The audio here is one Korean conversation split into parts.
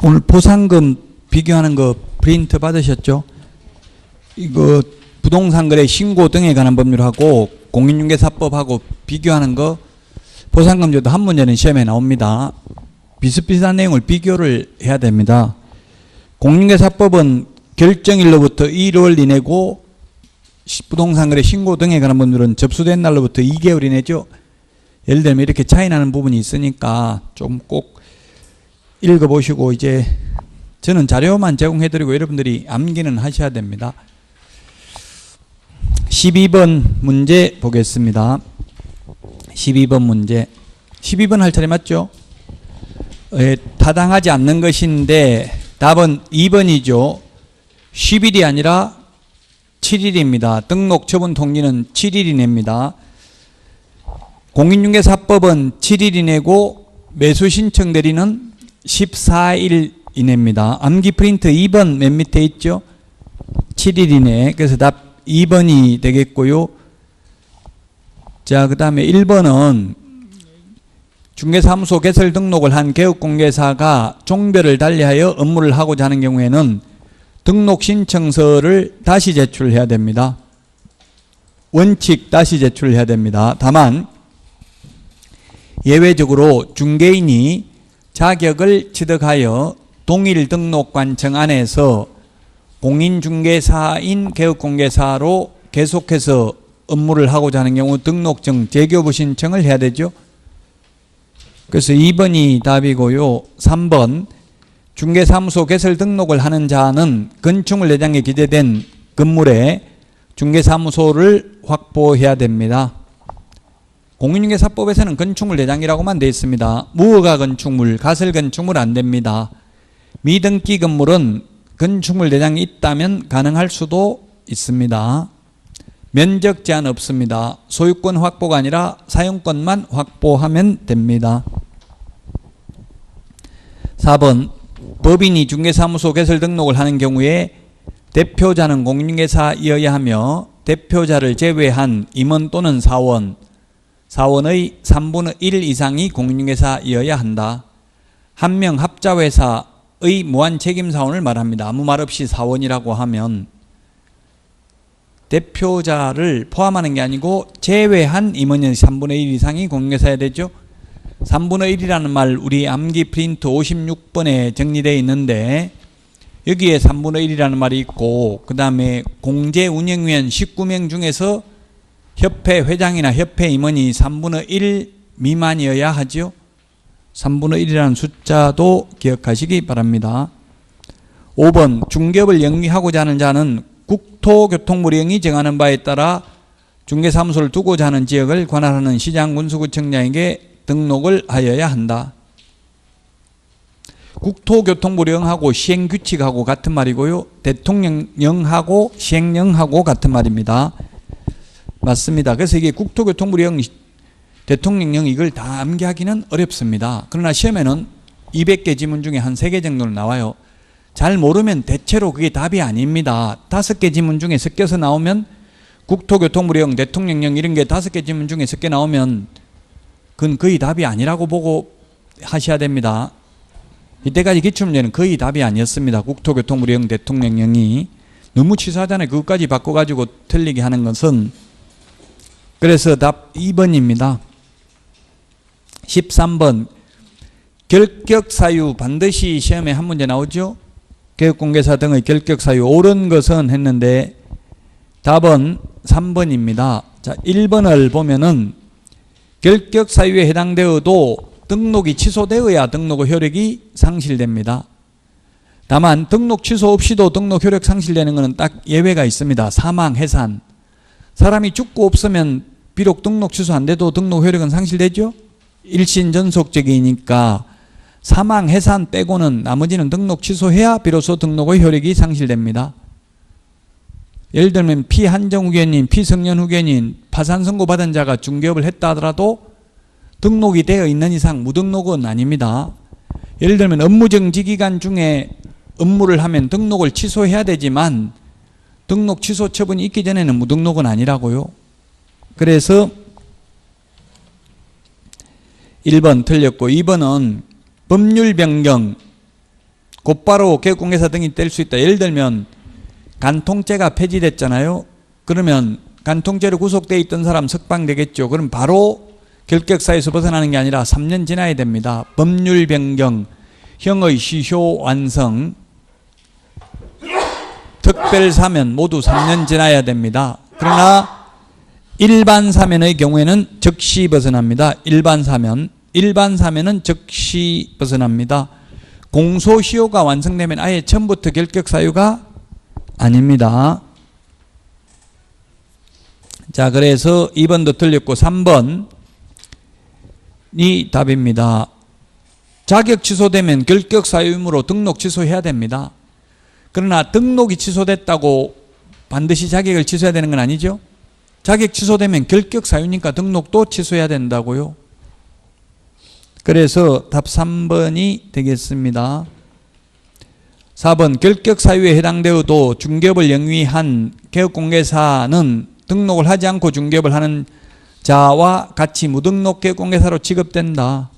오늘 포상금 비교하는 거 프린트 받으셨죠? 이거 부동산 거래 신고 등에 관한 법률하고 공인중개사법하고 비교하는 거 포상금제도 한 문제는 시험에 나옵니다. 비슷비슷한 내용을 비교를 해야 됩니다. 공인중개사법은 결정일로부터 1월 이내고 부동산 거래 신고 등에 관한 법률은 접수된 날로부터 2개월 이내죠. 예를 들면 이렇게 차이 나는 부분이 있으니까 좀 꼭 읽어보시고 이제 저는 자료만 제공해드리고 여러분들이 암기는 하셔야 됩니다. 12번 문제 보겠습니다. 12번 문제. 12번 할 차례 맞죠? 타당하지 않는 것인데 답은 2번이죠. 10일이 아니라 7일입니다. 등록 처분 통지는 7일 이내입니다. 공인중개사법은 7일 이내고 매수 신청 대리는 14일 이내입니다. 암기 프린트 2번 맨 밑에 있죠? 7일 이내. 그래서 답 2번이 되겠고요. 자, 그 다음에 1번은 중개사무소 개설 등록을 한 개업공개사가 종별을 달리하여 업무를 하고자 하는 경우에는 등록 신청서를 다시 제출해야 됩니다. 원칙 다시 제출해야 됩니다. 다만 예외적으로 중개인이 자격을 취득하여 동일 등록관청 안에서 공인중개사인 개업공개사로 계속해서 업무를 하고자 하는 경우 등록증 재교부 신청을 해야 되죠. 그래서 2번이 답이고요. 3번 중개사무소 개설 등록을 하는 자는 건축물 내장에 기재된 건물에 중개사무소를 확보해야 됩니다. 공인중개사법에서는 건축물 내장이라고만 되어 있습니다. 무허가 건축물, 가설 건축물 안 됩니다. 미등기 건물은 건축물 내장이 있다면 가능할 수도 있습니다. 면적 제한 없습니다. 소유권 확보가 아니라 사용권만 확보하면 됩니다. 4번 법인이 중개사무소 개설 등록을 하는 경우에 대표자는 공인중개사이어야 하며 대표자를 제외한 임원 또는 사원의 3분의 1 이상이 공인중개사이어야 한다. 한 명 합자회사의 무한책임사원을 말합니다. 아무 말 없이 사원이라고 하면 대표자를 포함하는 게 아니고 제외한 임원의 3분의 1 이상이 공인중개사여야 되죠. 3분의 1이라는 말 우리 암기 프린트 56번에 정리되어 있는데 여기에 3분의 1이라는 말이 있고 그 다음에 공제운영위원 19명 중에서 협회 회장이나 협회 임원이 3분의 1 미만이어야 하죠. 3분의 1이라는 숫자도 기억하시기 바랍니다. 5번 중개업을 영위하고자 하는 자는 국토교통부령이 정하는 바에 따라 중개사무소를 두고자 하는 지역을 관할하는 시장군수구청장에게 등록을 하여야 한다. 국토교통부령하고 시행규칙하고 같은 말이고요. 대통령령하고 시행령하고 같은 말입니다. 맞습니다. 그래서 이게 국토교통부령, 대통령령 이걸 다 암기하기는 어렵습니다. 그러나 시험에는 200개 지문 중에 한 3개 정도는 나와요. 잘 모르면 대체로 그게 답이 아닙니다. 5개 지문 중에 섞여서 나오면 국토교통부령, 대통령령 이런 게 5개 지문 중에 섞여 나오면 그건 거의 답이 아니라고 보고 하셔야 됩니다. 이때까지 기출문제는 거의 답이 아니었습니다. 국토교통부령, 대통령령이 너무 치사하잖아요. 그것까지 바꿔가지고 틀리게 하는 것은. 그래서 답 2번입니다. 13번 결격사유 반드시 시험에 한 문제 나오죠. 개업공개사 등의 결격사유 옳은 것은 했는데 답은 3번입니다. 자, 1번을 보면은 결격사유에 해당되어도 등록이 취소되어야 등록 효력이 상실됩니다. 다만 등록 취소 없이도 등록 효력 상실되는 것은 딱 예외가 있습니다. 사망, 해산. 사람이 죽고 없으면 비록 등록 취소 안 돼도 등록 효력은 상실되죠. 일신전속적이니까 사망, 해산 빼고는 나머지는 등록 취소해야 비로소 등록의 효력이 상실됩니다. 예를 들면 피한정 후견인, 피성년 후견인, 파산 선고 받은 자가 중개업을 했다 하더라도 등록이 되어 있는 이상 무등록은 아닙니다. 예를 들면 업무정지 기간 중에 업무를 하면 등록을 취소해야 되지만 등록 취소 처분이 있기 전에는 무등록은 아니라고요. 그래서 1번 틀렸고 2번은 법률 변경 곧바로 개업공개사 등이 뗄 수 있다. 예를 들면 간통죄가 폐지됐잖아요. 그러면 간통죄로 구속되어 있던 사람 석방되겠죠. 그럼 바로 결격사유에서 벗어나는 게 아니라 3년 지나야 됩니다. 법률 변경, 형의 시효 완성, 특별 사면 모두 3년 지나야 됩니다. 그러나 일반 사면의 경우에는 즉시 벗어납니다. 일반 사면은 즉시 벗어납니다. 공소시효가 완성되면 아예 처음부터 결격사유가 아닙니다. 자, 그래서 2번도 틀렸고 3번이 답입니다. 자격 취소되면 결격사유이므로 등록 취소해야 됩니다. 그러나 등록이 취소됐다고 반드시 자격을 취소해야 되는 건 아니죠. 자격 취소되면 결격사유니까 등록도 취소해야 된다고요. 그래서 답 3번이 되겠습니다. 4번 결격사유에 해당되어도 중개업을 영위한 개업공개사는 등록을 하지 않고 중개업을 하는 자와 같이 무등록 개업공개사로 취급된다.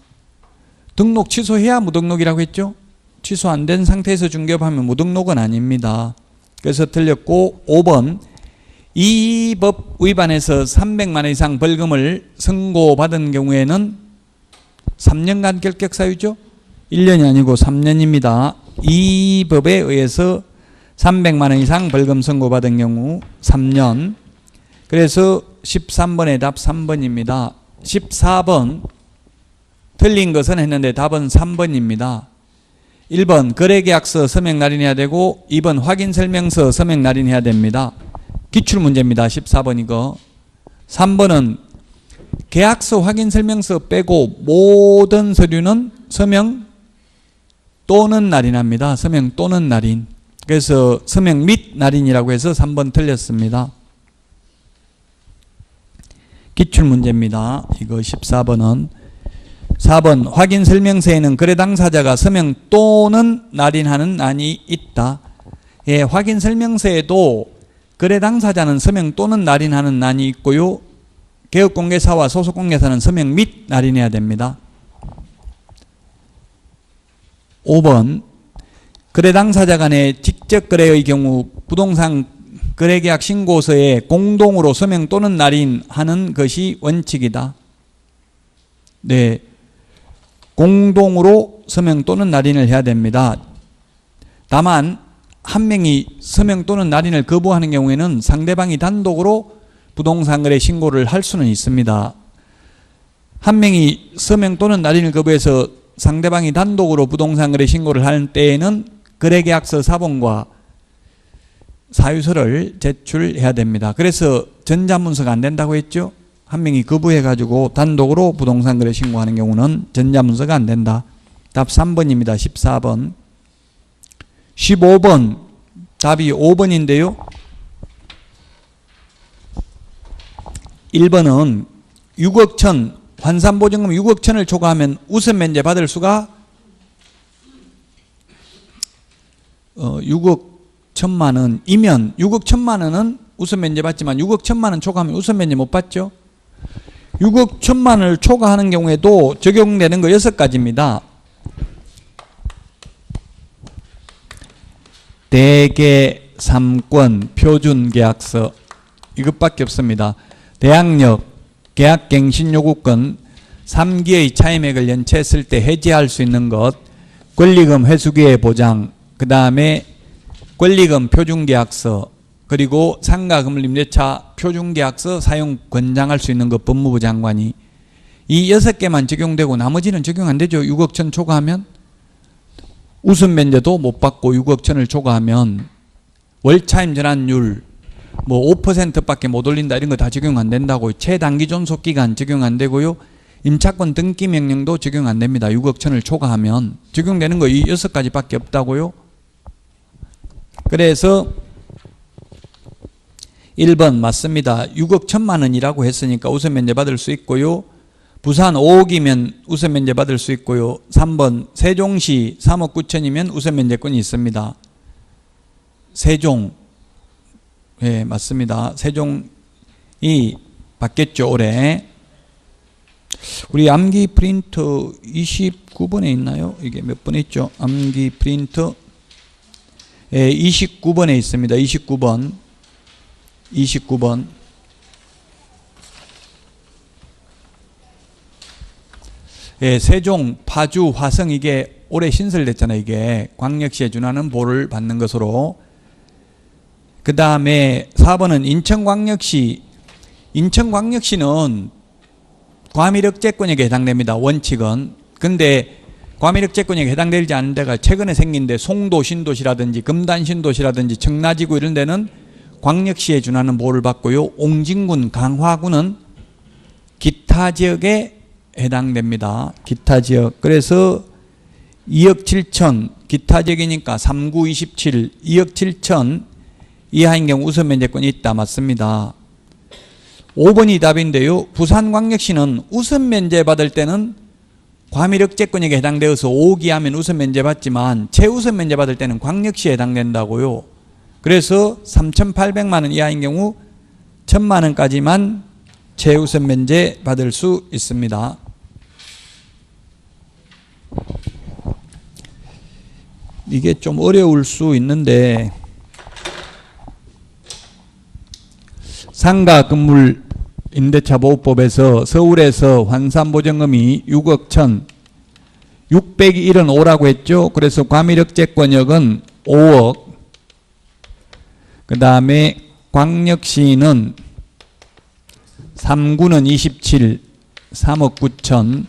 등록 취소해야 무등록이라고 했죠. 취소 안 된 상태에서 중개업하면 무등록은 아닙니다. 그래서 틀렸고 5번 이 법 위반해서 300만 원 이상 벌금을 선고받은 경우에는 3년간 결격사유죠. 1년이 아니고 3년입니다. 이 법에 의해서 300만 원 이상 벌금 선고받은 경우 3년. 그래서 13번의 답 3번입니다. 14번 틀린 것은 했는데 답은 3번입니다. 1번 거래계약서 서명 날인해야 되고 2번 확인설명서 서명 날인해야 됩니다. 기출문제입니다. 14번 이거. 3번은 계약서 확인설명서 빼고 모든 서류는 서명 또는 날인합니다. 서명 또는 날인. 그래서 서명 및 날인이라고 해서 3번 틀렸습니다. 기출문제입니다. 이거 14번은. 4번 확인설명서에는 거래 당사자가 서명 또는 날인하는 난이 있다. 예, 확인설명서에도 거래 당사자는 서명 또는 날인하는 난이 있고요. 개업공개사와 소속공개사는 서명 및 날인해야 됩니다. 5번 거래 당사자 간의 직접 거래의 경우 부동산 거래계약 신고서에 공동으로 서명 또는 날인하는 것이 원칙이다. 네, 공동으로 서명 또는 날인을 해야 됩니다. 다만 한 명이 서명 또는 날인을 거부하는 경우에는 상대방이 단독으로 부동산 거래 신고를 할 수는 있습니다. 한 명이 서명 또는 날인을 거부해서 상대방이 단독으로 부동산 거래 신고를 하는 때에는 거래계약서 사본과 사유서를 제출해야 됩니다. 그래서 전자문서가 안 된다고 했죠. 한 명이 거부해가지고 단독으로 부동산 거래 신고하는 경우는 전자문서가 안 된다. 답 3번입니다. 14번. 15번 답이 5번인데요. 1번은 6억 천 환산보증금 6억 천을 초과하면 우선 면제 받을 수가 6억 1천만 원이면 6억 1천만 원은 우선 면제 받지만 6억 1천만 원 초과하면 우선 면제 못 받죠. 6억 1천만 원을 초과하는 경우에도 적용되는 거 6가지입니다. 대개 3권 표준계약서 이것밖에 없습니다. 대항력 계약갱신요구권 3기의 차임액을 연체했을 때 해지할 수 있는 것 권리금 회수기의 보장 그 다음에 권리금 표준계약서 그리고 상가금을 임대차 표준계약서 사용 권장할 수 있는 것 법무부 장관이 이 6개만 적용되고 나머지는 적용 안 되죠. 6억 천 초과하면 우선 면제도 못 받고 6억 천을 초과하면 월차임 전환율 뭐 5%밖에 못 올린다 이런 거 다 적용 안 된다고. 최단기 존속기간 적용 안 되고요. 임차권 등기 명령도 적용 안 됩니다. 6억 천을 초과하면 적용되는 거 이 6가지밖에 없다고요. 그래서 1번 맞습니다. 6억 1천만 원이라고 했으니까 우선 면제 받을 수 있고요. 부산 5억이면 우선 면제 받을 수 있고요. 3번 세종시 3억 9천이면 우선 면제권이 있습니다. 세종 예, 맞습니다. 세종이 받겠죠, 올해. 우리 암기 프린터 29번에 있나요? 이게 몇 번에 있죠? 암기 프린터 29번에 있습니다. 29번. 세종, 파주, 화성 이게 올해 신설됐잖아요. 이게 광역시에 준하는 보를 받는 것으로. 그 다음에 4번은 인천광역시는 과밀억제권역에 해당됩니다. 원칙은. 근데 과밀억제권역에 해당되지 않은 데가 최근에 생긴 데 송도 신도시라든지 금단 신도시라든지 청라지구 이런 데는 광역시에 준하는 보호를 받고요. 옹진군, 강화군은 기타 지역에 해당됩니다. 기타 지역. 그래서 2억 7천 기타 지역이니까 39, 27 2억 7천 이하인 경우 우선 면제권이 있다. 맞습니다. 5번이 답인데요. 부산광역시는 우선 면제 받을 때는 과밀억제권역에 해당되어서 5억 이하면 우선 면제 받지만 최우선 면제 받을 때는 광역시에 해당된다고요. 그래서 3,800만 원 이하인 경우 1,000만 원까지만 최우선 면제 받을 수 있습니다. 이게 좀 어려울 수 있는데 상가 건물 임대차 보호법에서 서울에서 환산보증금이 6억 1천 600이 1은 5라고 했죠. 그래서 과밀억제권역은 5억. 그 다음에 광역시는 3구는 27 3억 9천.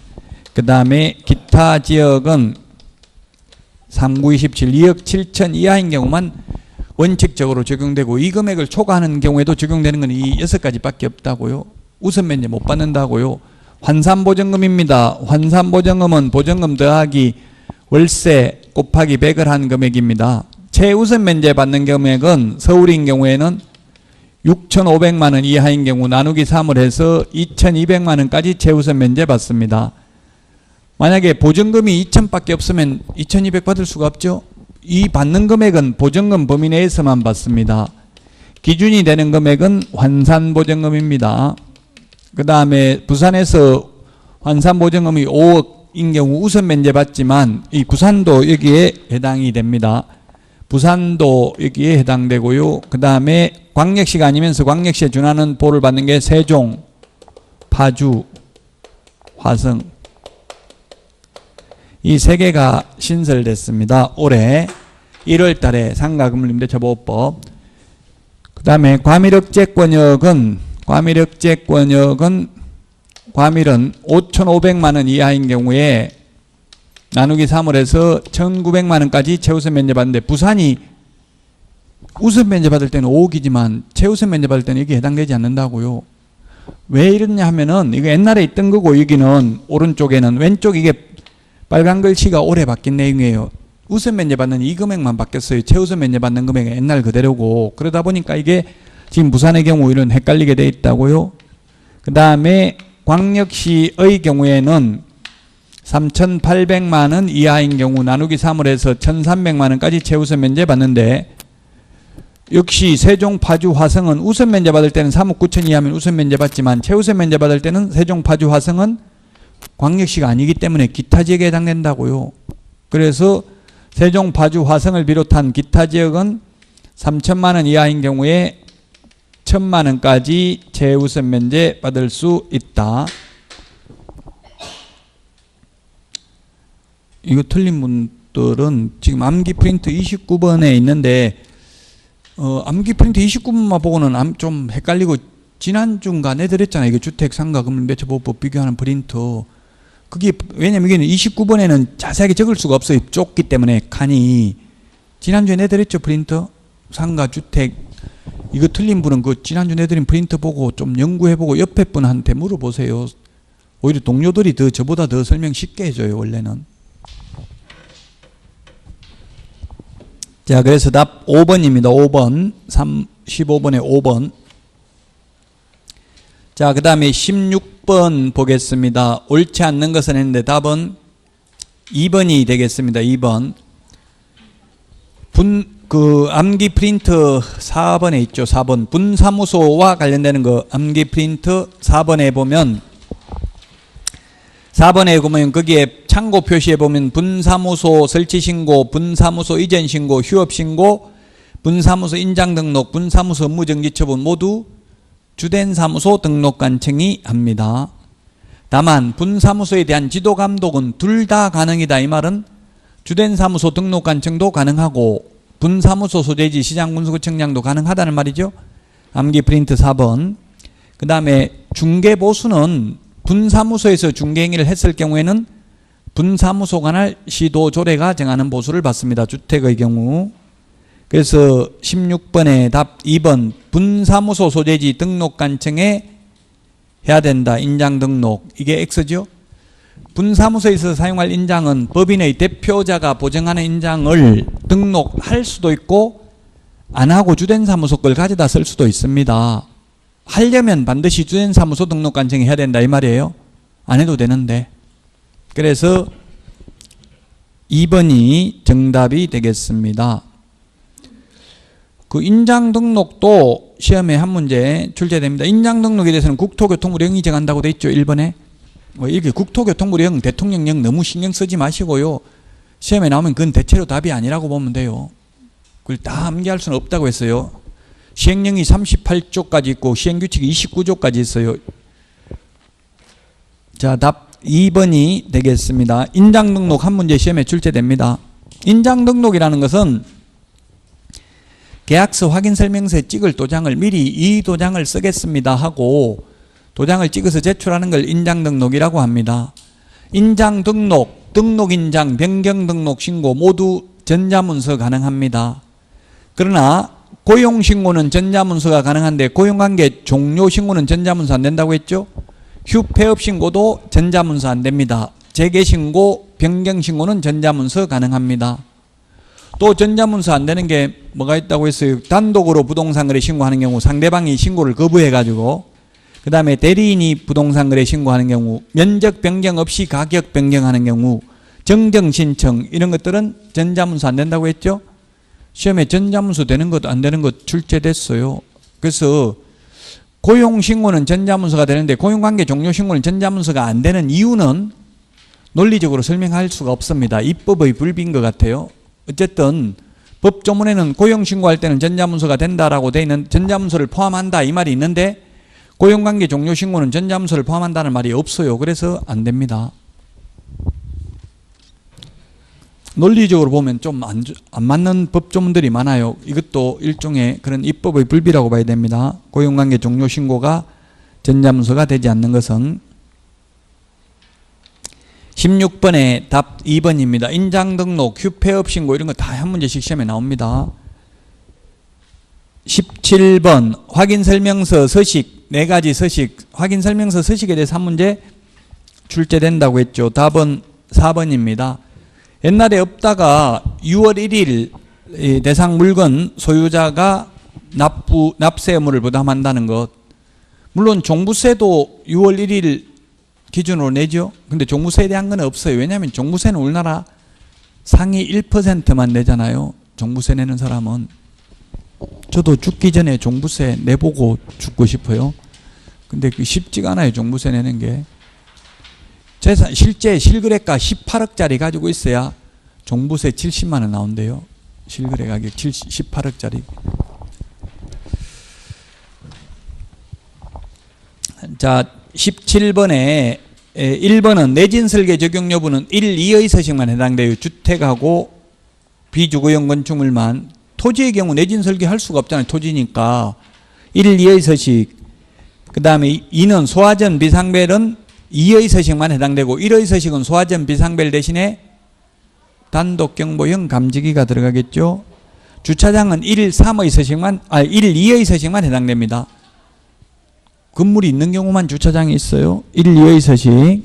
그 다음에 기타 지역은 3구 27 2억 7천 이하인 경우만 원칙적으로 적용되고 이 금액을 초과하는 경우에도 적용되는 건 이 6가지밖에 없다고요. 우선 면제 못 받는다고요. 환산보증금입니다. 환산보증금은 보증금 더하기 월세 곱하기 100을 한 금액입니다. 최우선 면제 받는 금액은 서울인 경우에는 6,500만 원 이하인 경우 나누기 3을 해서 2,200만 원까지 최우선 면제 받습니다. 만약에 보증금이 2,000밖에 없으면 2,200 받을 수가 없죠. 이 받는 금액은 보증금 범위 내에서만 받습니다. 기준이 되는 금액은 환산보증금입니다. 그 다음에 부산에서 환산보증금이 5억인 경우 우선 면제 받지만 이 부산도 여기에 해당이 됩니다. 부산도 여기에 해당되고요. 그 다음에 광역시가 아니면서 광역시에 준하는 보호를 받는 게 세종, 파주, 화성 이 세 개가 신설됐습니다. 올해 1월 달에 상가건물임대차보호법. 그 다음에 과밀은 5,500만 원 이하인 경우에 나누기 3을 해서 1,900만 원까지 최우선 면제 받는데 부산이 우선 면제 받을 때는 5억이지만 최우선 면제 받을 때는 여기 해당되지 않는다고요. 왜 이러냐 하면은 이거 옛날에 있던 거고 여기는 오른쪽에는 왼쪽 이게 빨간 글씨가 올해 바뀐 내용이에요. 우선 면제 받는 이 금액만 바뀌었어요. 최우선 면제 받는 금액은 옛날 그대로고 그러다 보니까 이게 지금 부산의 경우 이런 헷갈리게 돼 있다고요. 그 다음에 광역시의 경우에는 3,800만 원 이하인 경우 나누기 3을 해서 1,300만 원까지 최우선 면제 받는데 역시 세종, 파주, 화성은 우선 면제 받을 때는 3억 9천 이하면 우선 면제 받지만 최우선 면제 받을 때는 세종, 파주, 화성은 광역시가 아니기 때문에 기타 지역에 해당된다고요. 그래서 세종, 파주, 화성을 비롯한 기타 지역은 3천만 원 이하인 경우에 1,000만 원까지 최우선 면제 받을 수 있다. 이거 틀린 분들은 지금 암기 프린트 29번에 있는데 암기 프린트 29번만 보고는 좀 헷갈리고 지난주인가 내드렸잖아요. 이게 주택 상가 건물임대차보호법 비교하는 프린터. 그게 왜냐면 이게 29번에는 자세하게 적을 수가 없어요. 좁기 때문에 칸이. 지난주에 내드렸죠 프린터. 상가 주택 이거 틀린 분은 그 지난주 내드린 프린터 보고 좀 연구해보고 옆에 분한테 물어보세요. 오히려 동료들이 저보다 더 설명 쉽게 해줘요 원래는. 자, 그래서 답 5번입니다. 5번. 15번에 5번. 자, 그 다음에 16번 보겠습니다. 옳지 않는 것은 했는데 답은 2번이 되겠습니다. 2번. 암기 프린터 4번에 있죠. 4번. 분사무소와 관련되는 거 암기 프린터 4번에 보면 4번에 보면 거기에 참고 표시에 보면 분사무소 설치 신고, 분사무소 이전 신고, 휴업 신고, 분사무소 인장 등록, 분사무소 업무 정지 처분 모두 주된 사무소 등록관청이 합니다. 다만 분사무소에 대한 지도 감독은 둘 다 가능이다. 이 말은 주된 사무소 등록관청도 가능하고 분사무소 소재지 시장군수구청장도 가능하다는 말이죠. 암기 프린트 4번. 그 다음에 중개보수는 분사무소에서 중개행위를 했을 경우에는 분사무소 관할 시도조례가 정하는 보수를 받습니다. 주택의 경우. 그래서 16번에 답 2번 분사무소 소재지 등록관청에 해야 된다. 인장 등록. 이게 X죠. 분사무소에서 사용할 인장은 법인의 대표자가 보정하는 인장을 등록할 수도 있고 안 하고 주된 사무소 걸 가져다 쓸 수도 있습니다. 하려면 반드시 주된 사무소 등록관청에 해야 된다 이 말이에요. 안 해도 되는데. 그래서 2번이 정답이 되겠습니다. 그 인장 등록도 시험에 한 문제 출제됩니다. 인장 등록에 대해서는 국토교통부령이 정한다고 돼 있죠. 1번에. 이렇게 국토교통부령, 대통령령 너무 신경 쓰지 마시고요. 시험에 나오면 그건 대체로 답이 아니라고 보면 돼요. 그걸 다 암기할 수는 없다고 했어요. 시행령이 38조까지 있고 시행규칙이 29조까지 있어요. 자, 답 2번이 되겠습니다. 인장 등록 한 문제 시험에 출제됩니다. 인장 등록이라는 것은 계약서 확인설명서에 찍을 도장을 미리 이 도장을 쓰겠습니다 하고 도장을 찍어서 제출하는 걸 인장 등록이라고 합니다. 인장 등록, 등록인장, 변경등록 신고 모두 전자문서 가능합니다. 그러나 고용신고는 전자문서가 가능한데 고용관계 종료신고는 전자문서 안 된다고 했죠. 휴폐업신고도 전자문서 안 됩니다. 재개신고, 변경신고는 전자문서 가능합니다. 또 전자문서 안 되는 게 뭐가 있다고 했어요. 단독으로 부동산거래 신고하는 경우 상대방이 신고를 거부해가지고 그 다음에 대리인이 부동산거래 신고하는 경우 면적 변경 없이 가격 변경하는 경우 정정신청 이런 것들은 전자문서 안 된다고 했죠. 시험에 전자문서 되는 것 안 되는 것 출제됐어요. 그래서 고용신고는 전자문서가 되는데 고용관계 종료신고는 전자문서가 안 되는 이유는 논리적으로 설명할 수가 없습니다. 입법의 불비인 것 같아요. 어쨌든 법조문에는 고용신고할 때는 전자문서가 된다라고 돼 있는 전자문서를 포함한다 이 말이 있는데 고용관계 종료신고는 전자문서를 포함한다는 말이 없어요. 그래서 안 됩니다. 논리적으로 보면 좀 안 맞는 법조문들이 많아요. 이것도 일종의 그런 입법의 불비라고 봐야 됩니다. 고용관계 종료신고가 전자문서가 되지 않는 것은. 16번에 답 2번입니다. 인장등록, 휴폐업신고 이런 거 다 한 문제씩 시험에 나옵니다. 17번 확인설명서 서식 4가지 서식 확인설명서 서식에 대해서 한 문제 출제된다고 했죠. 답은 4번입니다. 옛날에 없다가 6월 1일 대상 물건 소유자가 납세 의무를 부담한다는 것. 물론 종부세도 6월 1일 기준으로 내죠. 근데 종부세에 대한 건 없어요. 왜냐하면 종부세는 우리나라 상위 1%만 내잖아요. 종부세 내는 사람은. 저도 죽기 전에 종부세 내보고 죽고 싶어요. 근데 쉽지가 않아요. 종부세 내는 게. 재산, 실제 실거래가 18억짜리 가지고 있어야 종부세 70만 원 나온대요. 실거래 가격 18억짜리. 자, 17번에 1번은 내진설계 적용 여부는 1, 2의 서식만 해당돼요. 주택하고 비주거용 건축물만. 토지의 경우 내진설계 할 수가 없잖아요. 토지니까. 1, 2의 서식. 그 다음에 2는 소화전 비상벨은 2의 서식만 해당되고 1의 서식은 소화전 비상벨 대신에 단독경보형 감지기가 들어가겠죠. 주차장은 1, 3의 서식만 1, 2의 서식만 해당됩니다. 건물이 있는 경우만 주차장이 있어요. 1, 2의 서식.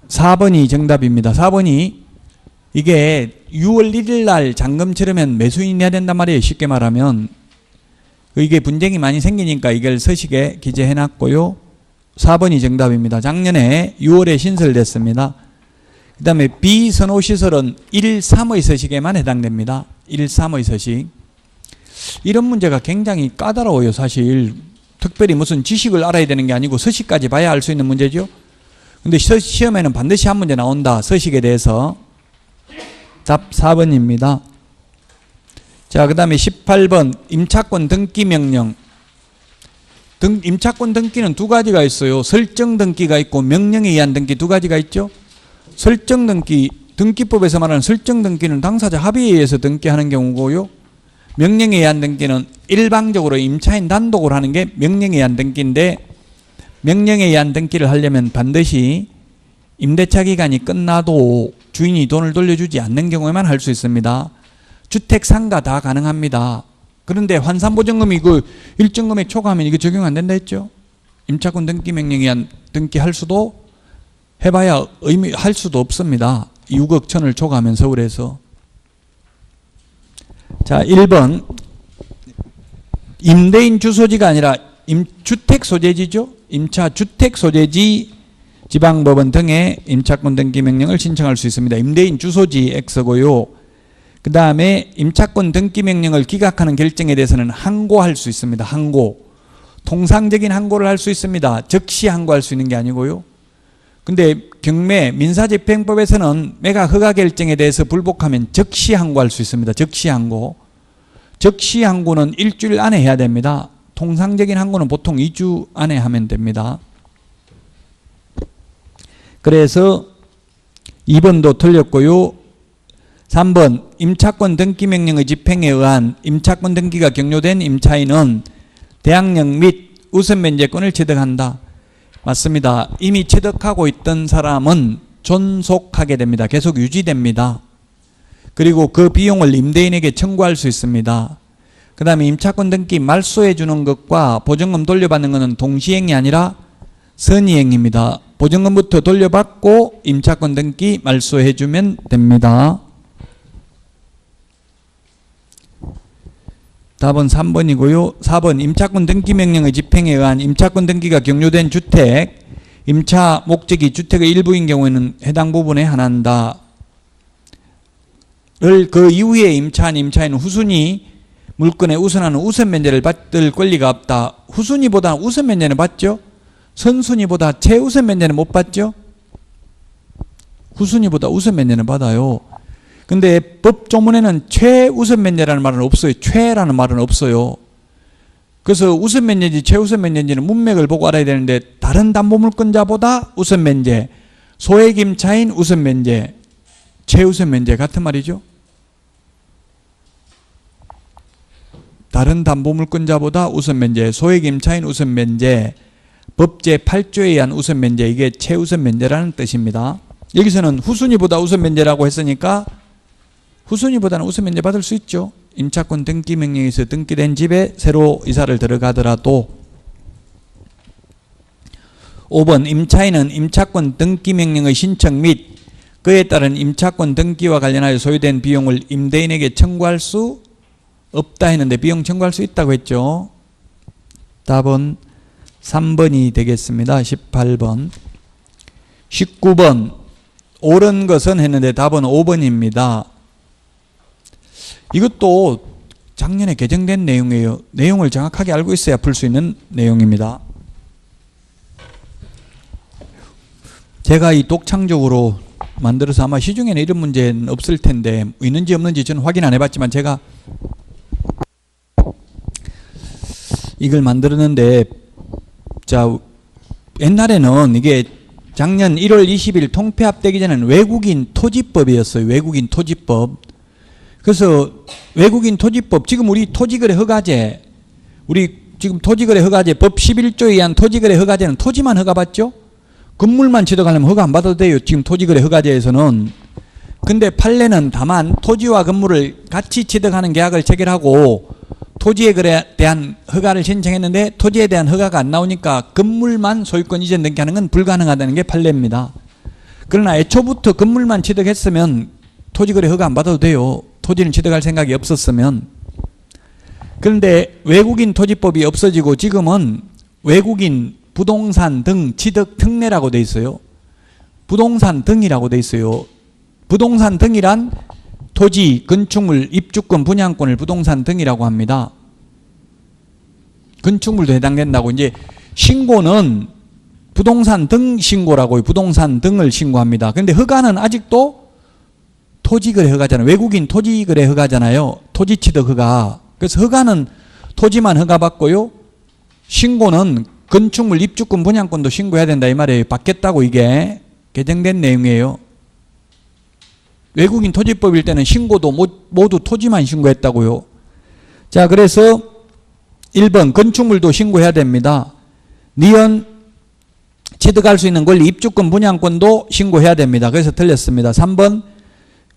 4번이 정답입니다. 4번이 이게 6월 1일 날 잔금 치르면 매수인이 해야 된단 말이에요. 쉽게 말하면. 이게 분쟁이 많이 생기니까 이걸 서식에 기재해 놨고요. 4번이 정답입니다. 작년에 6월에 신설됐습니다. 그 다음에 비선호시설은 1, 3의 서식에만 해당됩니다. 1, 3의 서식. 이런 문제가 굉장히 까다로워요. 사실 특별히 무슨 지식을 알아야 되는 게 아니고 서식까지 봐야 알 수 있는 문제죠. 근데 시험에는 반드시 한 문제 나온다. 서식에 대해서. 답 4번입니다. 자, 그 다음에 18번 임차권 등기 명령. 임차권 등기는 두 가지가 있어요. 설정 등기가 있고 명령에 의한 등기 두 가지가 있죠. 설정 등기, 등기법에서 말하는 설정 등기는 당사자 합의에 의해서 등기하는 경우고요. 명령에 의한 등기는 일방적으로 임차인 단독으로 하는 게 명령에 의한 등기인데, 명령에 의한 등기를 하려면 반드시 임대차 기간이 끝나도 주인이 돈을 돌려주지 않는 경우에만 할 수 있습니다. 주택 상가 다 가능합니다. 그런데 환산보증금이 그 일정 금액 초과하면 이거 적용 안 된다 했죠. 임차권 등기 명령에 의한 등기할 수도 해봐야 할 수도 없습니다. 6억 천을 초과하면 서울에서. 자, 1번 임대인 주소지가 아니라 주택 소재지죠. 임차 주택 소재지 지방법원 등에 임차권 등기 명령을 신청할 수 있습니다. 임대인 주소지 X고요. 그 다음에 임차권 등기 명령을 기각하는 결정에 대해서는 항고할 수 있습니다. 항고. 통상적인 항고를 할 수 있습니다. 즉시 항고할 수 있는 게 아니고요. 근데 경매 민사집행법에서는 매각 허가 결정에 대해서 불복하면 즉시 항고할 수 있습니다. 즉시 항고. 즉시 항고는 일주일 안에 해야 됩니다. 통상적인 항고는 보통 2주 안에 하면 됩니다. 그래서 2번도 틀렸고요. 3번 임차권 등기 명령의 집행에 의한 임차권 등기가 경료된 임차인은 대항력 및 우선 면제권을 취득한다. 맞습니다. 이미 취득하고 있던 사람은 존속하게 됩니다. 계속 유지됩니다. 그리고 그 비용을 임대인에게 청구할 수 있습니다. 그 다음에 임차권 등기 말소해 주는 것과 보증금 돌려받는 것은 동시행이 아니라 선의행입니다. 보증금부터 돌려받고 임차권 등기 말소해 주면 됩니다. 답은 3번이고요. 4번 임차권 등기 명령의 집행에 의한 임차권 등기가 경료된 주택, 임차 목적이 주택의 일부인 경우에는 해당 부분에 한한다. 그 이후에 임차한 임차인은 후순위 물건에 우선하는 우선 면제를 받을 권리가 없다. 후순위보다 우선 면제는 받죠. 선순위보다 최우선 면제는 못 받죠. 후순위보다 우선 면제는 받아요. 근데 법조문에는 최우선 면제라는 말은 없어요. 최라는 말은 없어요. 그래서 우선 면제인지 최우선 면제인지는 문맥을 보고 알아야 되는데, 다른 담보물권자보다 우선 면제, 소액 임차인 우선 면제, 최우선 면제 같은 말이죠. 다른 담보물권자보다 우선 면제, 소액 임차인 우선 면제, 법제 8조에 의한 우선 면제, 이게 최우선 면제라는 뜻입니다. 여기서는 후순위보다 우선 면제라고 했으니까 후순위보다는 우선 면제 받을 수 있죠. 임차권 등기 명령에서 등기된 집에 새로 이사를 들어가더라도. 5번 임차인은 임차권 등기 명령의 신청 및 그에 따른 임차권 등기와 관련하여 소요된 비용을 임대인에게 청구할 수 없다 했는데 비용 청구할 수 있다고 했죠. 답은 3번이 되겠습니다. 18번. 19번 옳은 것은 했는데 답은 5번입니다. 이것도 작년에 개정된 내용이에요. 내용을 정확하게 알고 있어야 풀 수 있는 내용입니다. 제가 이 독창적으로 만들어서 아마 시중에는 이런 문제는 없을 텐데, 있는지 없는지 저는 확인 안 해봤지만 제가 이걸 만들었는데, 자, 옛날에는 이게 작년 1월 20일 통폐합되기 전에는 외국인 토지법이었어요. 외국인 토지법. 그래서 외국인 토지법, 지금 우리 토지거래 허가제, 우리 지금 토지거래 허가제 법 11조에 의한 토지거래 허가제는 토지만 허가받죠? 건물만 취득하려면 허가 안 받아도 돼요. 지금 토지거래 허가제에서는. 근데 판례는 다만 토지와 건물을 같이 취득하는 계약을 체결하고 토지에 대한 허가를 신청했는데 토지에 대한 허가가 안 나오니까 건물만 소유권 이전 등기하는 건 불가능하다는 게 판례입니다. 그러나 애초부터 건물만 취득했으면 토지거래 허가 안 받아도 돼요. 토지는 취득할 생각이 없었으면. 그런데 외국인 토지법이 없어지고 지금은 외국인 부동산 등 취득 특례라고 돼 있어요. 부동산 등이라고 돼 있어요. 부동산 등이란 토지, 건축물, 입주권, 분양권을 부동산 등이라고 합니다. 건축물도 해당된다고. 이제 신고는 부동산 등 신고라고요. 부동산 등을 신고합니다. 그런데 허가는 아직도 토지거래 허가잖아요. 외국인 토지거래 허가잖아요. 토지취득 허가. 그래서 허가는 토지만 허가받고요. 신고는 건축물 입주권 분양권도 신고해야 된다 이 말이에요. 받겠다고 이게 개정된 내용이에요. 외국인 토지법일 때는 신고도 모두 토지만 신고했다고요. 자, 그래서 1번 건축물도 신고해야 됩니다. 니은 취득할 수 있는 권리 입주권 분양권도 신고해야 됩니다. 그래서 틀렸습니다. 3번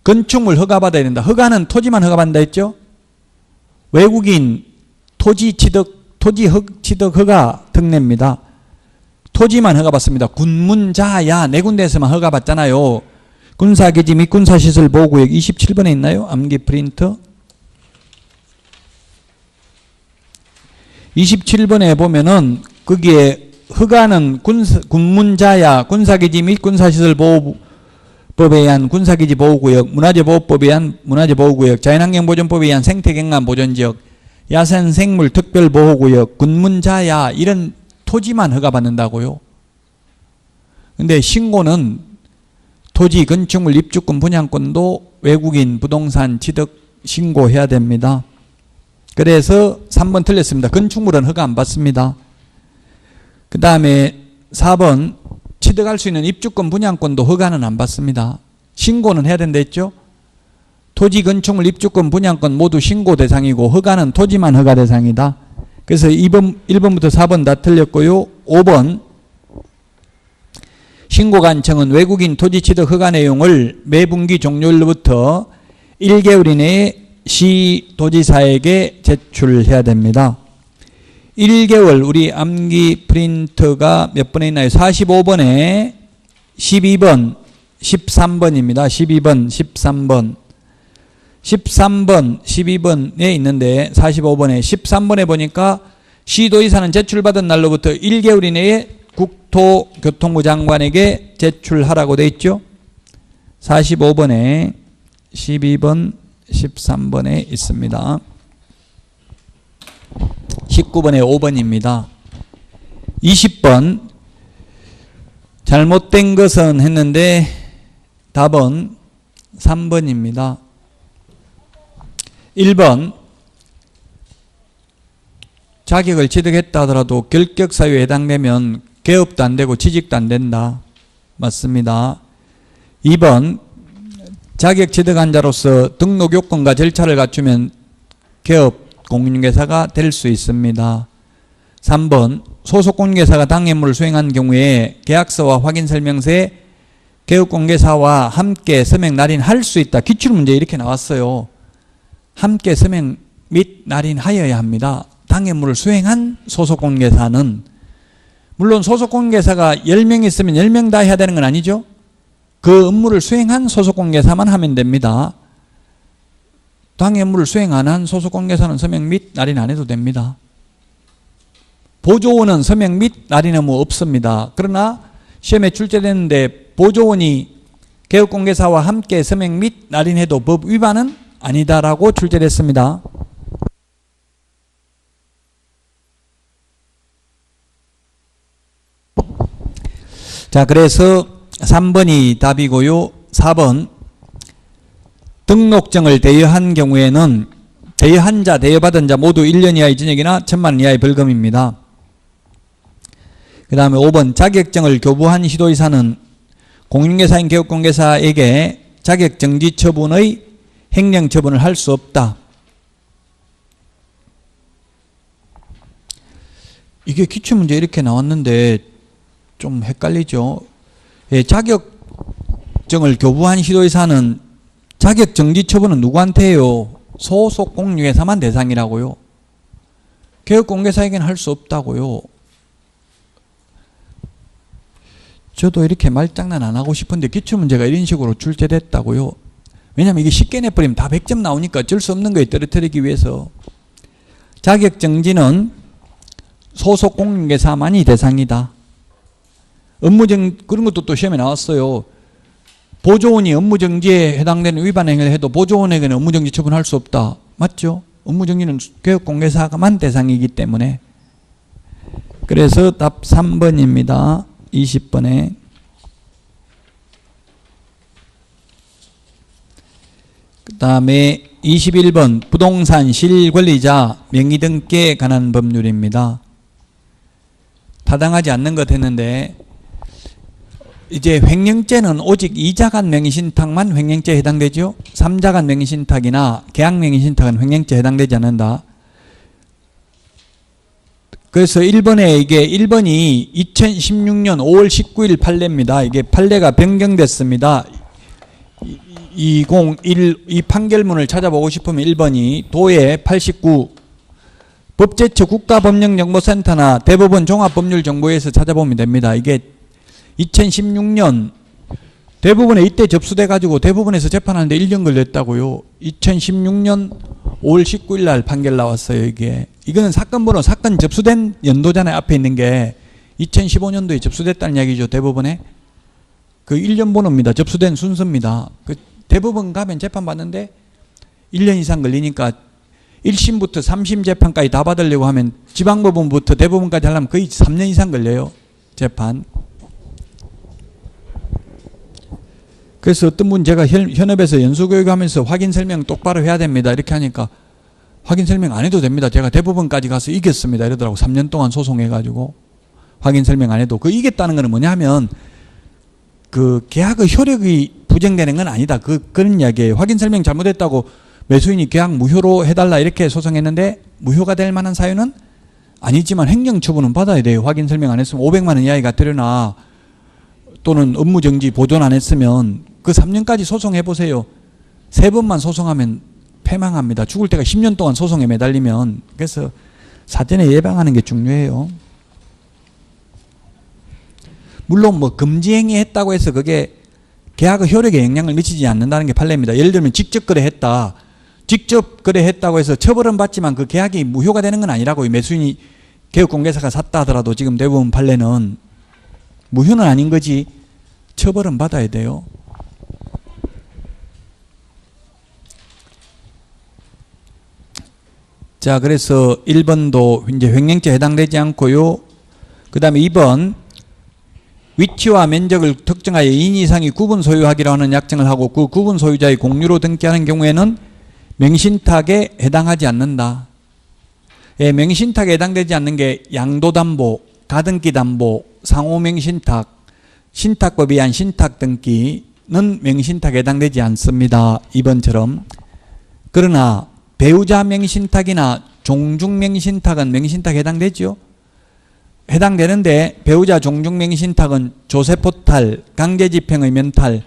건축물 허가받아야 된다. 허가는 토지만 허가받는다 했죠. 외국인 토지 취득 허가 특례입니다. 토지만 허가받습니다. 군문자야 네 군데에서만 허가받잖아요. 군사기지 및 군사시설 보호구역 27번에 있나요? 암기 프린터 27번에 보면은 거기에 허가는 군문자야 군사기지 및 군사시설 보호법에 의한 군사기지 보호구역, 문화재보호법에 의한 문화재보호구역, 자연환경보존법에 의한 생태경관보존지역, 야생생물 특별보호구역, 군문자야 이런 토지만 허가받는다고요. 근데 신고는 토지, 건축물, 입주권, 분양권도 외국인 부동산 취득 신고해야 됩니다. 그래서 3번 틀렸습니다. 건축물은 허가 안 받습니다. 그 다음에 4번 취득할 수 있는 입주권, 분양권도 허가는 안 받습니다. 신고는 해야 된다 했죠. 토지, 건축물, 입주권, 분양권 모두 신고 대상이고 허가는 토지만 허가 대상이다. 그래서 1번부터 4번 다 틀렸고요. 5번 신고관청은 외국인 토지 취득 허가 내용을 매분기 종료일로부터 1개월 이내에 시도지사에게 제출해야 됩니다. 1개월 우리 암기 프린터가 몇 번에 있나요? 45번에 12번, 13번입니다. 12번, 13번. 13번, 12번에 있는데 45번에 13번에 보니까 시도지사는 제출받은 날로부터 1개월 이내에 국토교통부 장관에게 제출하라고 돼 있죠. 45번에 12번, 13번에 있습니다. 19번에 5번입니다. 20번 잘못된 것은 했는데 답은 3번입니다. 1번 자격을 취득했다 하더라도 결격사유에 해당되면 개업도 안 되고 취직도 안 된다. 맞습니다. 2번 자격 취득한 자로서 등록 요건과 절차를 갖추면 개업 공인중개사가 될 수 있습니다. 3번 소속 공인중개사가 당해물을 수행한 경우에 계약서와 확인설명서에 개업공개사와 함께 서명 날인할 수 있다. 기출문제 이렇게 나왔어요. 함께 서명 및 날인하여야 합니다. 당해물을 수행한 소속 공인중개사는 물론 소속 공인중개사가 10명 있으면 10명 다 해야 되는 건 아니죠. 그 업무를 수행한 소속 공인중개사만 하면 됩니다. 당해물을 수행 안 한 소속 공인중개사는 서명 및 날인 안 해도 됩니다. 보조원은 서명 및 날인 의무 없습니다. 그러나 시험에 출제됐는데 보조원이 개업공개사와 함께 서명 및 날인해도 법 위반은 아니다라고 출제됐습니다. 자, 그래서 3번이 답이고요. 4번 등록증을 대여한 경우에는 대여한 자, 대여받은 자 모두 1년 이하의 징역이나 1,000만 원 이하의 벌금입니다. 그 다음에 5번 자격증을 교부한 시도지사는 공인중개사인 개업공개사에게 자격정지 처분의 행령처분을 할 수 없다. 이게 기출문제 이렇게 나왔는데 좀 헷갈리죠. 예, 자격증을 교부한 시도지사는 자격정지 처분은 누구한테 해요? 소속 공인중개사만 대상이라고요. 개업공개사에게는 할 수 없다고요. 저도 이렇게 말장난 안 하고 싶은데 기출문제가 이런 식으로 출제됐다고요. 왜냐하면 이게 쉽게 내버리면 다 100점 나오니까 어쩔 수 없는 거예요. 떨어뜨리기 위해서. 자격정지는 소속 공인중개사만이 대상이다. 그런 것도 또 시험에 나왔어요. 보조원이 업무정지에 해당되는 위반 행위를 해도 보조원에게는 업무정지 처분할 수 없다. 맞죠? 업무정지는 개업공개사만 대상이기 때문에. 그래서 답 3번입니다. 20번에 그 다음에 21번 부동산 실권리자 명의 등기에 관한 법률입니다. 타당하지 않는 것 했는데 이제 횡령죄는 오직 2자간 명의신탁만 횡령죄에 해당되죠. 3자간 명의신탁이나 계약 명의신탁은 횡령죄에 해당되지 않는다. 그래서 1번에 이게 1번이 2016년 5월 19일 판례입니다. 이게 판례가 변경됐습니다. 201 이 판결문을 찾아보고 싶으면 1번이 도에 89 법제처 국가법령정보센터나 대법원 종합법률정보에서 찾아보면 됩니다. 이게 2016년 대법원에 이때 접수돼 가지고 대법원에서 재판하는데 1년 걸렸다고요. 2016년 5월 19일 날 판결 나왔어요. 이거는 사건 번호 사건 접수된 연도잖아요. 앞에 있는 게 2015년도에 접수됐다는 이야기죠. 대법원에 그 1년 번호입니다. 접수된 순서입니다. 그 대법원 가면 재판 받는데 1년 이상 걸리니까 1심부터 3심 재판까지 다 받으려고 하면 지방법원부터 대법원까지 하려면 거의 3년 이상 걸려요. 재판. 그래서 어떤 분 제가 현업에서 연수교육하면서 확인 설명 똑바로 해야 됩니다. 이렇게 하니까 확인 설명 안 해도 됩니다. 제가 대법원까지 가서 이겼습니다. 이러더라고. 3년 동안 소송해가지고 확인 설명 안 해도. 그 이겼다는 거는 뭐냐 하면 그 계약의 효력이 부정되는 건 아니다. 그런 이야기예요. 확인 설명 잘못했다고 매수인이 계약 무효로 해달라 이렇게 소송했는데 무효가 될 만한 사유는 아니지만 행정처분은 받아야 돼요. 확인 설명 안 했으면 500만 원 이하가 되려나 또는 업무정지 보존 안 했으면 그 3년까지 소송해보세요. 3번만 소송하면 패망합니다. 죽을 때가 10년 동안 소송에 매달리면. 그래서 사전에 예방하는 게 중요해요. 물론 뭐 금지행위 했다고 해서 그게 계약의 효력에 영향을 미치지 않는다는 게 판례입니다. 예를 들면 직접 거래했다. 직접 거래했다고 해서 처벌은 받지만 그 계약이 무효가 되는 건 아니라고요. 매수인이 개업공개사가 샀다 하더라도 지금 대부분 판례는 무효는 아닌 거지 처벌은 받아야 돼요. 자, 그래서 1번도 이제 횡령죄에 해당되지 않고요. 그 다음에 2번 위치와 면적을 특정하여 2인 이상이 구분 소유하기로 하는 약정을 하고 그 구분 소유자의 공유로 등기하는 경우에는 명신탁에 해당하지 않는다. 예, 명신탁에 해당되지 않는 게 양도담보, 가등기담보, 상호명신탁, 신탁법에 의한 신탁등기는 명신탁에 해당되지 않습니다. 2번처럼. 그러나 배우자 명신탁이나 종중명신탁은 명신탁에 해당되죠. 해당되는데 배우자 종중명신탁은 조세포탈, 강제집행의 면탈,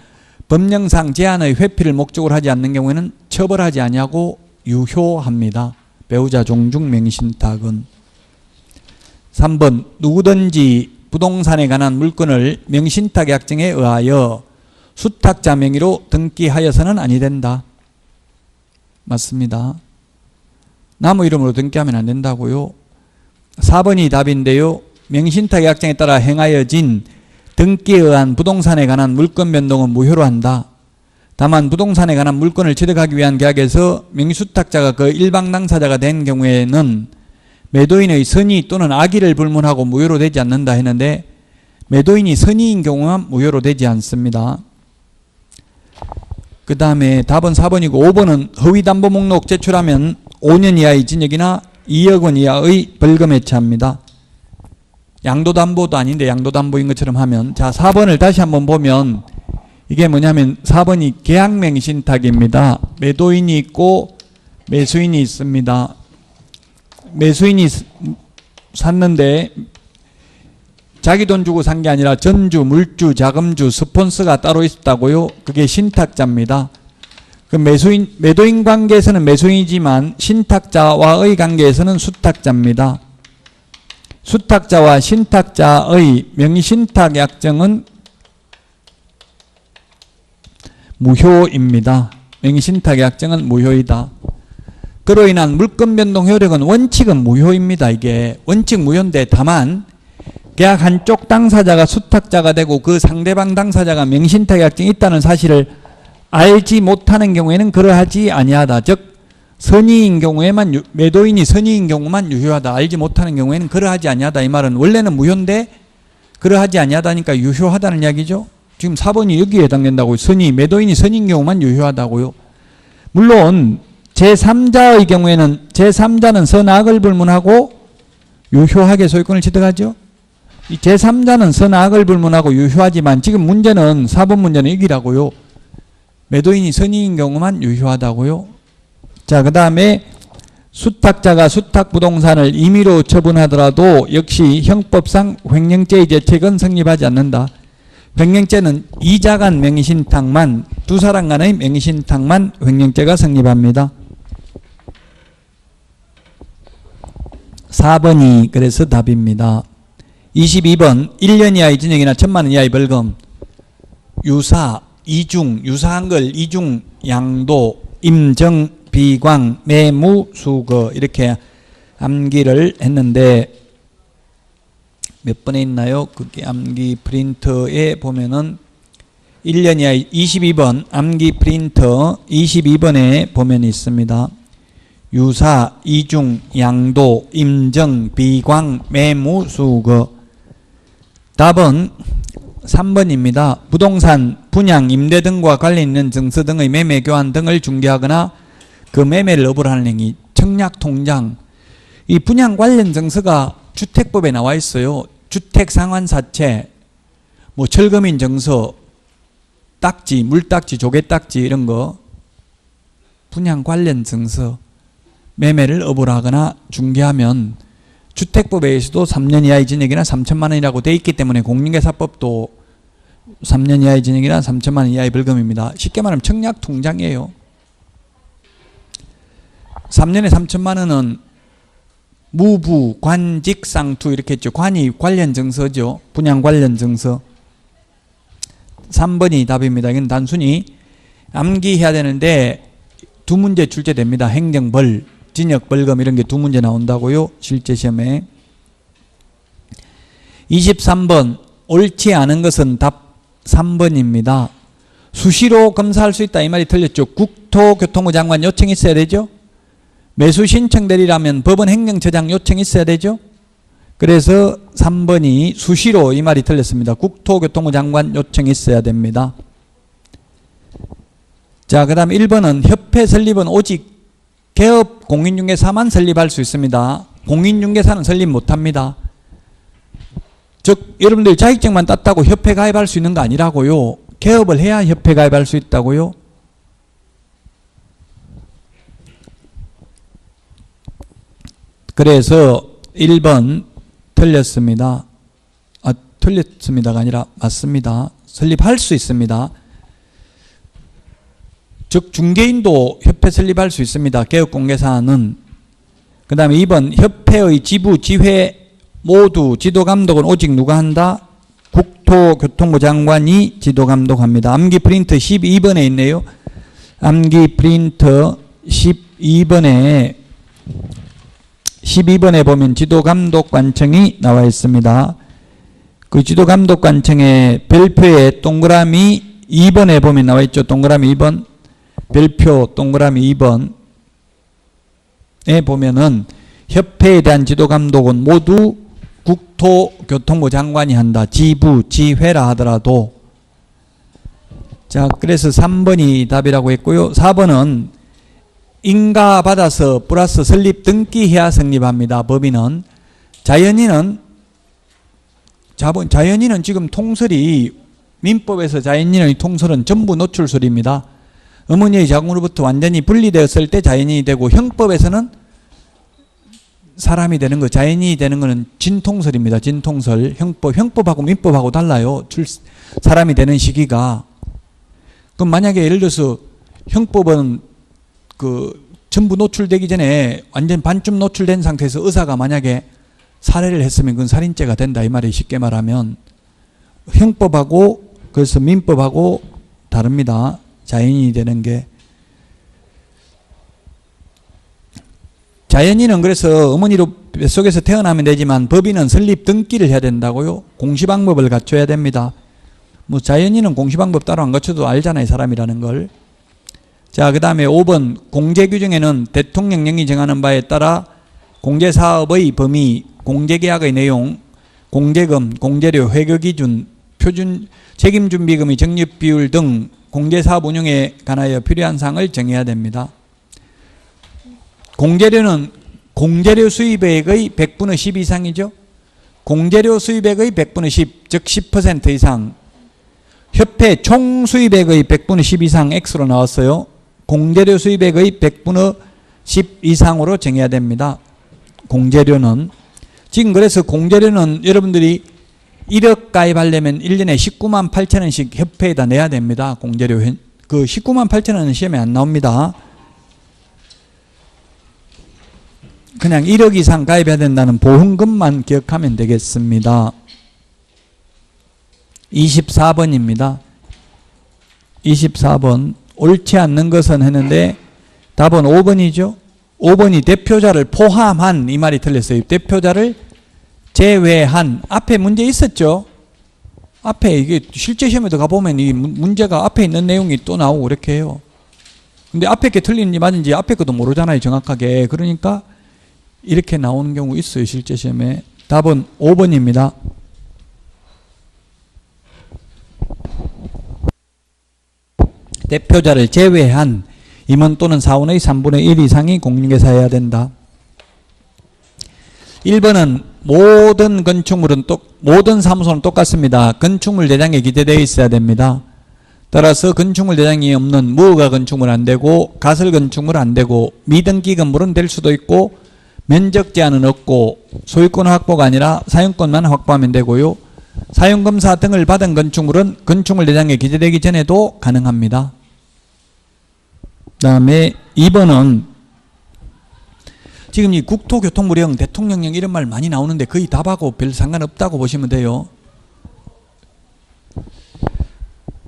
법령상 제한의 회피를 목적으로 하지 않는 경우에는 처벌하지 아니하고 유효합니다. 배우자 종중명신탁은. 3번 누구든지 부동산에 관한 물건을 명신탁 약정에 의하여 수탁자 명의로 등기하여서는 아니 된다. 맞습니다. 남의 이름으로 등기하면 안 된다고요. 4번이 답인데요. 명신탁 약정에 따라 행하여진 등기에 의한 부동산에 관한 물건 변동은 무효로 한다. 다만 부동산에 관한 물건을 취득하기 위한 계약에서 명의수탁자가 그 일방 당사자가 된 경우에는 매도인의 선의 또는 악의를 불문하고 무효로 되지 않는다 했는데 매도인이 선의인 경우만 무효로 되지 않습니다. 그 다음에 답은 4번이고 5번은 허위담보 목록 제출하면 5년 이하의 징역이나 2억 원 이하의 벌금에 처합니다. 양도담보도 아닌데 양도담보인 것처럼 하면. 자, 4번을 다시 한번 보면 이게 뭐냐면 4번이 계약명의신탁입니다. 매도인이 있고 매수인이 있습니다. 매수인이 샀는데 자기 돈 주고 산 게 아니라 전주, 물주, 자금주, 스폰서가 따로 있었다고요. 그게 신탁자입니다. 그 매도인 관계에서는 매수인이지만 신탁자와의 관계에서는 수탁자입니다. 수탁자와 신탁자의 명의신탁 약정은 무효입니다. 명의신탁 약정은 무효이다. 그로 인한 물건 변동 효력은 원칙은 무효입니다. 이게 원칙 무효인데 다만 계약 한쪽 당사자가 수탁자가 되고 그 상대방 당사자가 명신탁 약정이 있다는 사실을 알지 못하는 경우에는 그러하지 아니하다. 즉 선의인 경우에만 매도인이 선의인 경우만 유효하다. 알지 못하는 경우에는 그러하지 아니하다. 이 말은 원래는 무효인데 그러하지 아니하다니까 유효하다는 이야기죠. 지금 4번이 여기에 해당된다고요. 매도인이 선인 경우만 유효하다고요. 물론 제3자의 경우에는 제3자는 선악을 불문하고 유효하게 소유권을 취득하죠. 이 제3자는 선악을 불문하고 유효하지만 지금 문제는 4번 문제는 여기라고요. 매도인이 선인인 경우만 유효하다고요. 자, 그 다음에 수탁자가 수탁부동산을 임의로 처분하더라도 역시 형법상 횡령죄의 죄책은 성립하지 않는다. 횡령죄는 이자 간 명의신탁만, 두 사람 간의 명의신탁만 횡령죄가 성립합니다. 4번이 그래서 답입니다. 22번 1년 이하의 징역이나 1,000만 원 이하의 벌금. 유사, 이중, 유사한 걸 이중, 양도, 임정, 비광, 매무, 수거 이렇게 암기를 했는데 몇 번에 있나요? 그게 암기 프린터에 보면은 1년 이하의 22번 암기 프린터 22번에 보면 있습니다. 유사, 이중, 양도, 임정, 비광, 매무, 수거. 답은 3번입니다. 부동산, 분양, 임대 등과 관련 있는 증서 등의 매매, 교환 등을 중개하거나 그 매매를 업으로 하는 행위. 청약통장. 이 분양 관련 증서가 주택법에 나와 있어요. 주택상환사채, 뭐 철거민 증서, 딱지, 물딱지, 조개딱지 이런 거. 분양 관련 증서. 매매를 업으로 하거나 중개하면 주택법에 의해서도 3년 이하의 징역이나 3,000만 원이라고 되어 있기 때문에 공인중개사법도 3년 이하의 징역이나 3,000만 원 이하의 벌금입니다. 쉽게 말하면 청약통장이에요. 3년에 3,000만 원은 무부, 관직, 상투 이렇게 했죠. 관이 관련 증서죠. 분양 관련 증서. 3번이 답입니다. 이건 단순히 암기해야 되는데 두 문제 출제됩니다. 행정벌, 징역, 벌금 이런 게 두 문제 나온다고요. 실제 시험에. 23번 옳지 않은 것은 답 3번입니다. 수시로 검사할 수 있다 이 말이 틀렸죠. 국토교통부 장관 요청이 있어야 되죠. 매수 신청되리라면 법원 행정처장 요청이 있어야 되죠. 그래서 3번이 수시로 이 말이 틀렸습니다. 국토교통부 장관 요청이 있어야 됩니다. 자, 그 다음 1번은 협회 설립은 오직 개업 공인중개사만 설립할 수 있습니다. 공인중개사는 설립 못합니다. 즉 여러분들 자격증만 땄다고 협회 가입할 수 있는 거 아니라고요. 개업을 해야 협회 가입할 수 있다고요. 그래서 1번 틀렸습니다. 틀렸습니다가 아니라 맞습니다. 설립할 수 있습니다. 즉 중개인도 협회 설립할 수 있습니다. 개업공개사는. 그 다음에 2번 협회의 지부, 지회 모두 지도감독은 오직 누가 한다? 국토교통부 장관이 지도감독합니다. 암기 프린터 12번에 있네요. 암기 프린터 12번에 보면 지도감독관청이 나와 있습니다. 그 지도감독관청의 별표에 동그라미 2번에 보면 나와 있죠. 동그라미 2번. 별표 동그라미 2번에 보면은 협회에 대한 지도감독은 모두 국토교통부 장관이 한다. 지부, 지회라 하더라도. 자, 그래서 3번이 답이라고 했고요. 4번은 인가받아서 플러스 설립 등기해야 성립합니다. 법인은. 자연인은 지금 통설이 민법에서 자연인의 통설은 전부 노출설입니다. 어머니의 자궁으로부터 완전히 분리되었을 때 자연인이 되고 형법에서는 사람이 되는 거, 자연인이 되는 거는 진통설입니다. 진통설. 형법하고 민법하고 달라요. 사람이 되는 시기가. 그럼 만약에 예를 들어서 형법은 전부 노출되기 전에 완전 반쯤 노출된 상태에서 의사가 만약에 살해를 했으면 그건 살인죄가 된다 이 말이 쉽게 말하면. 형법하고 그래서 민법하고 다릅니다. 자연인이 되는 게. 자연인은 그래서 어머니로 뱃속에서 태어나면 되지만 법인은 설립 등기를 해야 된다고요. 공시방법을 갖춰야 됩니다. 뭐 자연인은 공시방법 따로 안 갖춰도 알잖아요. 사람이라는 걸. 자, 그 다음에 5번 공제규정에는 대통령령이 정하는 바에 따라 공제사업의 범위, 공제계약의 내용, 공제금, 공제료, 회계기준, 표준 책임준비금의 적립비율 등 공제사업 운영에 관하여 필요한 사항을 정해야 됩니다. 공제료는 공제료 수입액의 100분의 10 이상이죠. 공제료 수입액의 100분의 10, 즉 10% 이상. 협회 총 수입액의 100분의 10 이상 X로 나왔어요. 공제료 수입액의 100분의 10 이상으로 정해야 됩니다. 공제료는. 지금 그래서 공제료는 여러분들이 1억 가입하려면 1년에 19만 8천 원씩 협회에다 내야 됩니다. 공제료. 그 19만 8천 원은 시험에 안 나옵니다. 그냥 1억 이상 가입해야 된다는 보험금만 기억하면 되겠습니다. 24번입니다. 24번. 옳지 않는 것은 했는데 답은 5번이죠. 5번이 대표자를 포함한 이 말이 틀렸어요. 대표자를 제외한. 앞에 문제 있었죠. 앞에 이게 실제 시험에도 가보면 이 문제가 앞에 있는 내용이 또 나오고 그렇게 해요. 근데 앞에 게 틀린지 맞은지 앞에 것도 모르잖아요. 정확하게. 그러니까 이렇게 나오는 경우 있어요. 실제 시험에. 답은 5번입니다. 대표자를 제외한 임원 또는 사원의 3분의 1 이상이 공인중개사여야 된다. 1번은 모든 건축물은 모든 사무소는 똑같습니다. 건축물 대장에 기재되어 있어야 됩니다. 따라서 건축물 대장이 없는 무허가 건축물 안 되고 가설 건축물 안 되고 미등기 건물은 될 수도 있고 면적 제한은 없고 소유권 확보가 아니라 사용권만 확보하면 되고요. 사용검사 등을 받은 건축물은 건축물 대장에 기재되기 전에도 가능합니다. 그 다음에 2번은 지금 이 국토교통부령, 대통령령 이런 말 많이 나오는데 거의 답하고 별 상관없다고 보시면 돼요.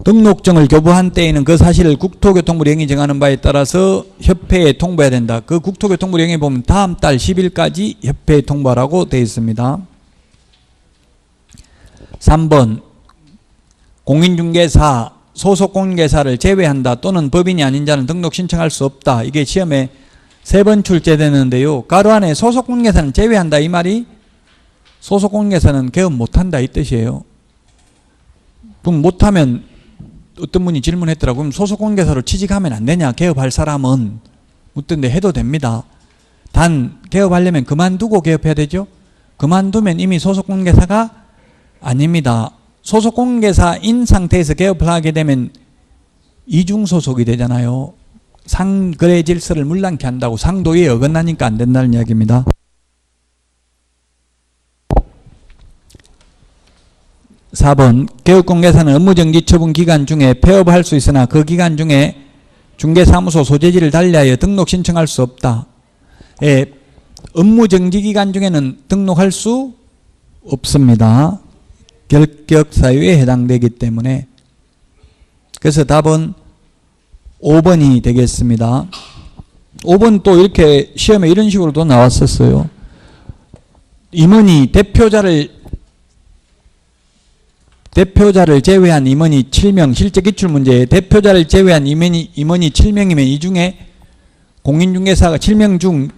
등록증을 교부한 때에는 그 사실을 국토교통부령이 정하는 바에 따라서 협회에 통보해야 된다. 그 국토교통부령에 보면 다음 달 10일까지 협회에 통보하라고 되어 있습니다. 3번 공인중개사, 소속 공인중개사를 제외한다 또는 법인이 아닌 자는 등록 신청할 수 없다. 이게 시험에 3번 출제되는데요. 가로 안에 소속 공인중개사는 제외한다 이 말이 소속 공인중개사는 개업 못한다 이 뜻이에요. 그럼 못하면 어떤 분이 질문했더라고요. 그럼 소속 공인중개사로 취직하면 안 되냐? 개업할 사람은 묻던데 해도 됩니다. 단 개업하려면 그만두고 개업해야 되죠. 그만두면 이미 소속 공인중개사가 아닙니다. 소속 공인중개사인 상태에서 개업을 하게 되면 이중소속이 되잖아요. 상거래 질서를 문란케 한다고 상도에 어긋나니까 안 된다는 이야기입니다. 4번 개업공개사는 업무정지 처분 기간 중에 폐업할 수 있으나 그 기간 중에 중개사무소 소재지를 달리하여 등록 신청할 수 없다. 예, 업무정지 기간 중에는 등록할 수 없습니다. 결격사유에 해당되기 때문에. 그래서 답은 5번이 되겠습니다. 5번 또 이렇게 시험에 이런 식으로도 나왔었어요. 임원이 대표자를 제외한 임원이 7명, 실제 기출문제에 대표자를 제외한 임원이 7명이면 이 중에 공인중개사가 7명 중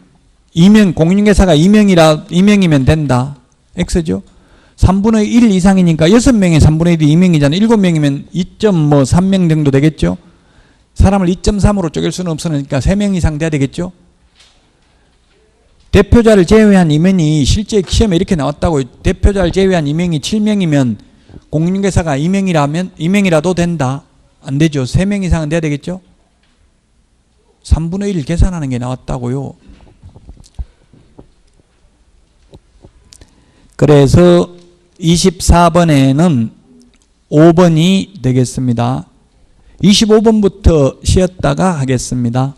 2명, 공인중개사가 2명이면 된다. X죠. 3분의 1 이상이니까 6명의 3분의 1이 2명이잖아요. 7명이면 2.3명 정도 되겠죠. 사람을 2.3으로 쪼갤 수는 없으니까 3명 이상 돼야 되겠죠. 대표자를 제외한 임원이 실제 시험에 이렇게 나왔다고. 대표자를 제외한 임원이 7명이면 공인중개사가 2명이라도 된다. 안 되죠. 3명 이상은 돼야 되겠죠. 3분의 1 계산하는 게 나왔다고요. 그래서 24번에는 5번이 되겠습니다. 25번부터 쉬었다가 하겠습니다.